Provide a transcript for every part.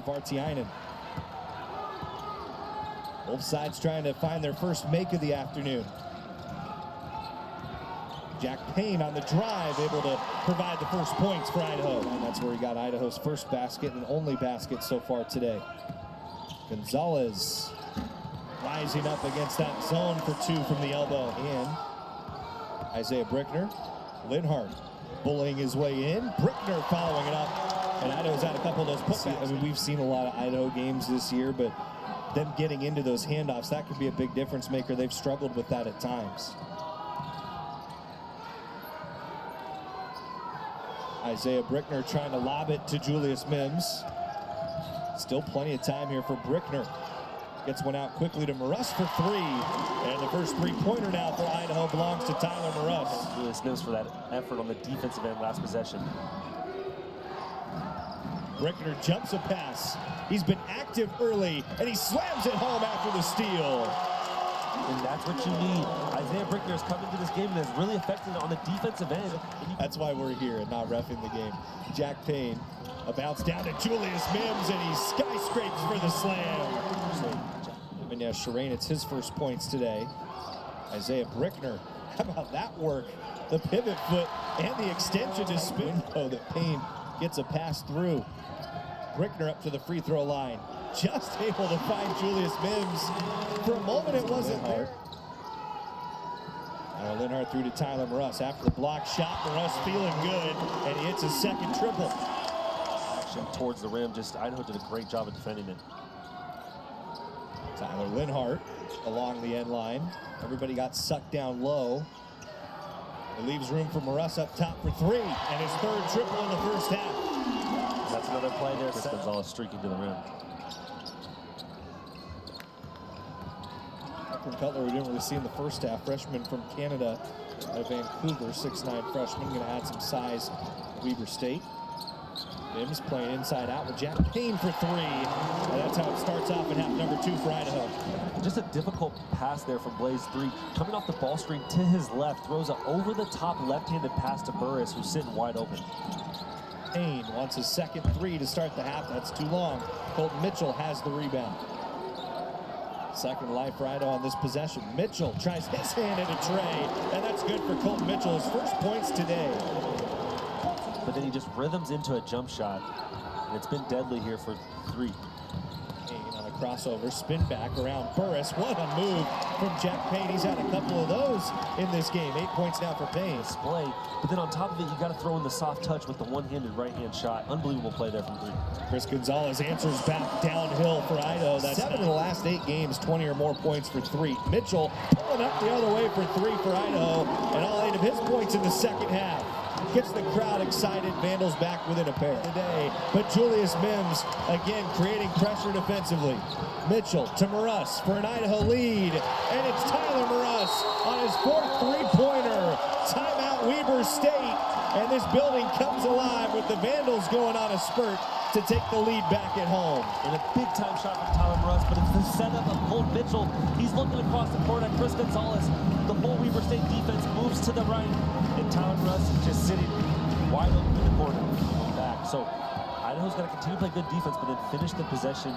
Vartiainen. Both sides trying to find their first make of the afternoon. Jack Payne on the drive, able to provide the first points for Idaho. And that's where he got Idaho's first basket and only basket so far today. Gonzalez rising up against that zone for two from the elbow. And Isaiah Brickner, Linhart bullying his way in. Brickner following it up. And Idaho's had a couple of those putbacks. I mean, we've seen a lot of Idaho games this year, but them getting into those handoffs, that could be a big difference maker. They've struggled with that at times. Isaiah Brickner trying to lob it to Julius Mims. Still plenty of time here for Brickner. Gets one out quickly to Morus for three. And the first three-pointer now for Idaho belongs to Tyler Morus. Julius Mims for that effort on the defensive end last possession. Brickner jumps a pass. He's been active early, and he slams it home after the steal. And that's what you need. Isaiah Brickner has come into this game and has really affected on the defensive end. That's why we're here and not reffing the game. Jack Payne, a bounce down to Julius Mims, and he skyscrapes for the slam. And yeah, Shireen, it's his first points today. Isaiah Brickner, how about that work? The pivot foot and the extension to spin. Oh, that Payne gets a pass through. Brickner up to the free throw line. Just able to find Julius Mims. For a moment, it wasn't there. Now Linhart through to Tyler Morus. After the block shot, Morus feeling good, and he hits his second triple. Action towards the rim. Just Idaho did a great job of defending it. Tyler Linhart along the end line. Everybody got sucked down low. It leaves room for Morus up top for three, and his third triple in the first half. That's another play there. Gonzalez streaking to the rim. Cutler, we didn't really see in the first half. Freshman from Canada, out of Vancouver, 6'9" freshman, going to add some size at Weber State. Mims playing inside out with Jack Payne for three. And that's how it starts off in half number two for Idaho. Just a difficult pass there from Blaze 3. Coming off the ball screen to his left, throws an over-the-top left-handed pass to Burris, who's sitting wide open. Payne wants his second three to start the half. That's too long. Colton Mitchell has the rebound. Second life for Idaho on this possession. Mitchell tries his hand at a tray, and that's good for Colton Mitchell. His first points today. But then he just rhythms into a jump shot, and it's been deadly here for three. Payne on a crossover, spin back around Burris. What a move from Jack Payne. He's had a couple of those in this game. 8 points now for Payne. Display, but then on top of it, you got to throw in the soft touch with the one-handed right-hand shot. Unbelievable play there from three. Chris Gonzalez answers back downhill for Idaho. That's 7 of the last 8 games, 20 or more points for three. Mitchell pulling up the other way for three for Idaho, and all 8 of his points in the second half. Gets the crowd excited. Vandals back within a pair today. But Julius Mims, again, creating pressure defensively. Mitchell to Morus for an Idaho lead. And it's Tyler Morus on his fourth three-pointer. Timeout Weber State. And this building comes alive with the Vandals going on a spurt to take the lead back at home. And a big-time shot from Tyler Morus, but it's the setup of Colton Mitchell. He's looking across the court at Chris Gonzalez. The whole Weber State defense moves to the right, and Tyler Morus just sitting wide open in the corner, going back. So Idaho's got to continue to play good defense, but then finish the possession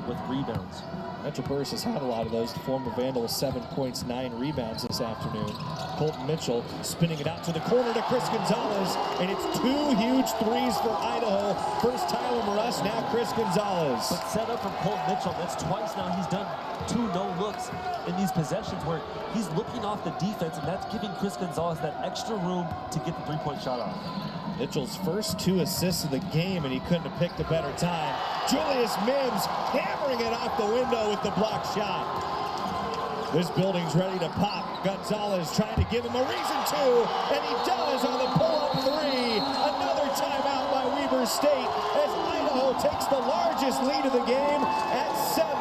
with rebounds. Mitchell Burris has had a lot of those. The former Vandal with 7 points, 9 rebounds this afternoon. Colton Mitchell spinning it out to the corner to Chris Gonzalez, and it's 2 huge threes for Idaho. First Tyler Morus, now Chris Gonzalez. But set up from Colton Mitchell. That's twice now he's done 2 no-looks in these possessions where he's looking off the defense, and that's giving Chris Gonzalez that extra room to get the three-point shot off. Mitchell's first 2 assists of the game, and he couldn't have picked a better time. Julius Mims hammering it off the window with the block shot. This building's ready to pop. Gonzalez trying to give him a reason to, and he does on the pull-up three. Another timeout by Weber State as Idaho takes the largest lead of the game at 7.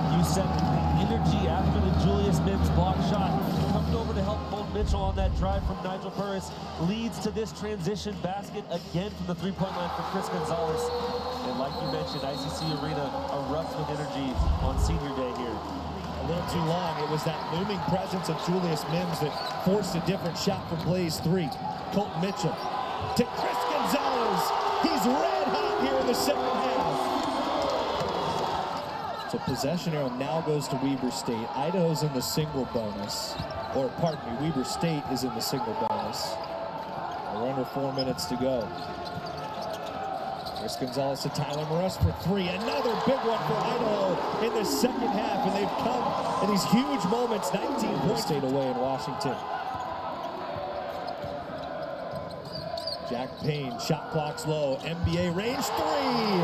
And you said the energy after the Julius Mims block shot. Coming over to help Colton Mitchell on that drive from Nigel Burris leads to this transition basket again from the three-point line for Chris Gonzalez. And like you mentioned, ICC Arena erupts with energy on senior day here. A little too long. It was that looming presence of Julius Mims that forced a different shot for Blaze 3. Colton Mitchell to Chris Gonzalez. He's ready. second half. So possession arrow now goes to Weber State. Idaho's in the single bonus. Or pardon me, Weber State is in the single bonus. We're under 4 minutes to go. Chris Gonzalez to Tyler Morris for three. Another big one for Idaho in the second half. And they've come in these huge moments. 19 points stayed away in Washington. Jack Payne, shot clock's low. NBA range three.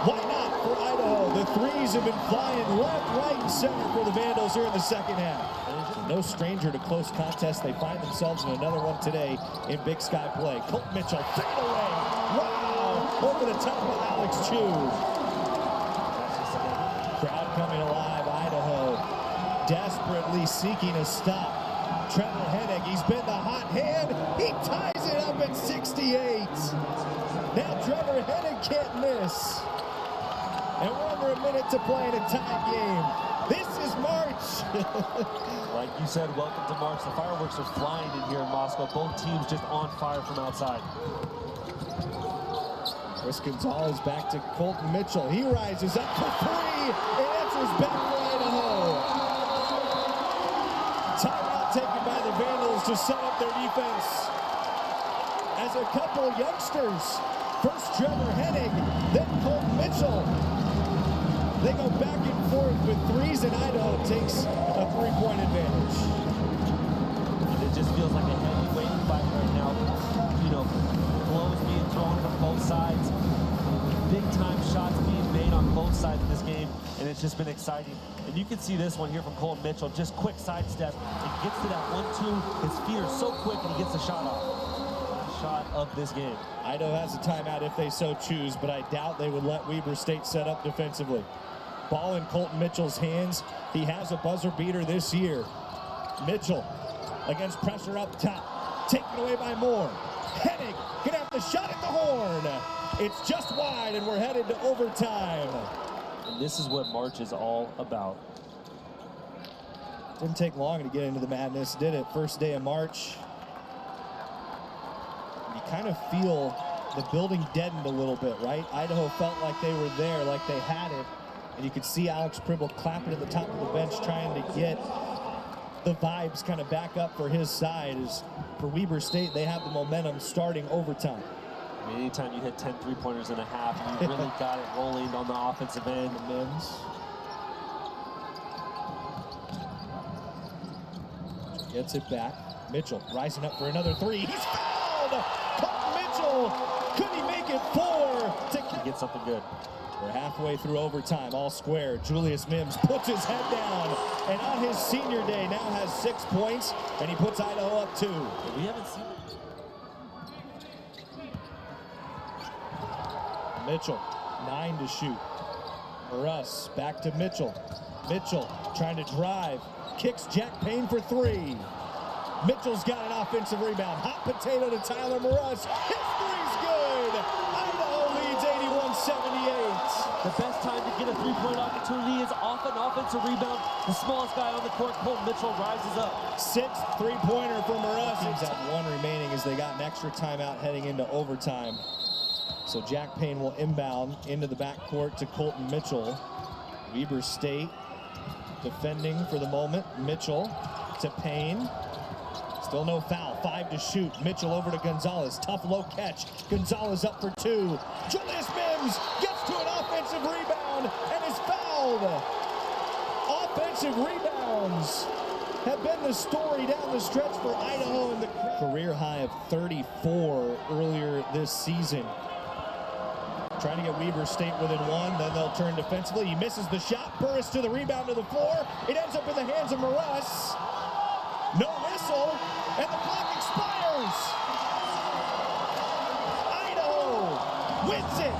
Why not for Idaho? The threes have been flying left, right, and center for the Vandals here in the second half. No stranger to close contests. They find themselves in another one today in Big Sky play. Colt Mitchell, fade away. Wow! Over the top of Alex Chu. Crowd coming alive. Idaho desperately seeking a stop. Trevor Hennig, he's been the hot hand. He ties it up at 68. Now Trevor Hennig can't miss. And we're under a minute to play in a tied game. This is March. Like you said, welcome to March. The fireworks are flying in here in Moscow. Both teams just on fire from outside. Chris Gonzalez back to Colton Mitchell. He rises up for three and answers back for Idaho. Timeout taken by the Vandals to set up their defense. As a couple of youngsters, first Trevor Hennig, then Colton Mitchell. They go back and forth with threes, and Idaho takes a three-point advantage. And it just feels like a heavyweight fight right now. You know, blows being thrown from both sides. Big-time shots being made on both sides of this game, and it's just been exciting. And you can see this one here from Colton Mitchell. Just quick sidestep. It gets to that 1-2. His feet are so quick, and he gets the shot off. Shot of this game. Idaho has a timeout if they so choose, but I doubt they would let Weber State set up defensively. Ball in Colton Mitchell's hands. He has a buzzer beater this year. Mitchell against pressure up top. Taken away by Moore. Hennig gonna have the shot at the horn. It's just wide, and we're headed to overtime. And this is what March is all about. Didn't take long to get into the madness, did it? First day of March. You kind of feel the building deadened a little bit, right? Idaho felt like they were there, like they had it. And you could see Alex Pribble clapping at the top of the bench, trying to get the vibes kind of back up for his side. As for Weber State, they have the momentum starting overtime. I mean, anytime you hit 10 three-pointers in a half, you really got it rolling on the offensive end. The Mims. Gets it back. Mitchell rising up for another three. He's fouled! Colton Mitchell! Could he make it four to get something good? We're halfway through overtime, all square. Julius Mims puts his head down, and on his senior day now has 6 points, and he puts Idaho up 2. We haven't seen it. Mitchell, 9 to shoot. Russ back to Mitchell. Mitchell trying to drive, kicks Jack Payne for 3. Mitchell's got an offensive rebound. Hot potato to Tyler Morris. His three's good. Idaho leads 81-78. The best time to get a three-point opportunity is off an offensive rebound. The smallest guy on the court, Colton Mitchell, rises up. 6th three-pointer for Morris. Teams have 1 remaining as they got an extra timeout heading into overtime. So Jack Payne will inbound into the backcourt to Colton Mitchell. Weber State defending for the moment. Mitchell to Payne. Still no foul. 5 to shoot. Mitchell over to Gonzalez. Tough low catch. Gonzalez up for 2. Julius Mims gets to an offensive rebound and is fouled. Offensive rebounds have been the story down the stretch for Idaho in the career high of 34 earlier this season. Trying to get Weber State within 1, then they'll turn defensively. He misses the shot. Burris to the rebound to the floor. It ends up in the hands of Morris. No whistle, and the clock expires. Idaho wins it.